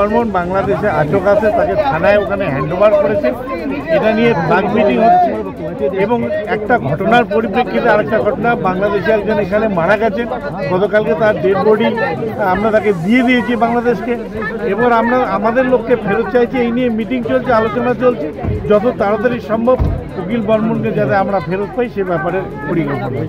বর্মন বাংলাদেশে আটক আছে, তাকে থানায় ওখানে হ্যান্ডওভার করেছে। এটা নিয়ে ফ্ল্যাগ মিটিং হচ্ছে এবং একটা ঘটনার পরিপ্রেক্ষিতে আরেকটা ঘটনা, বাংলাদেশে একজন এখানে মারা গেছেন গতকালকে, তার ডেড বডি আমরা তাকে দিয়ে দিয়েছি বাংলাদেশকে। এবার আমরা আমাদের লোককে ফেরত চাইছি, এই নিয়ে মিটিং চলছে, আলোচনা চলছে। যত তাড়াতাড়ি সম্ভব উকিল বর্মনকে যাতে আমরা ফেরত পাই সে ব্যাপারে পরিকল্পনা।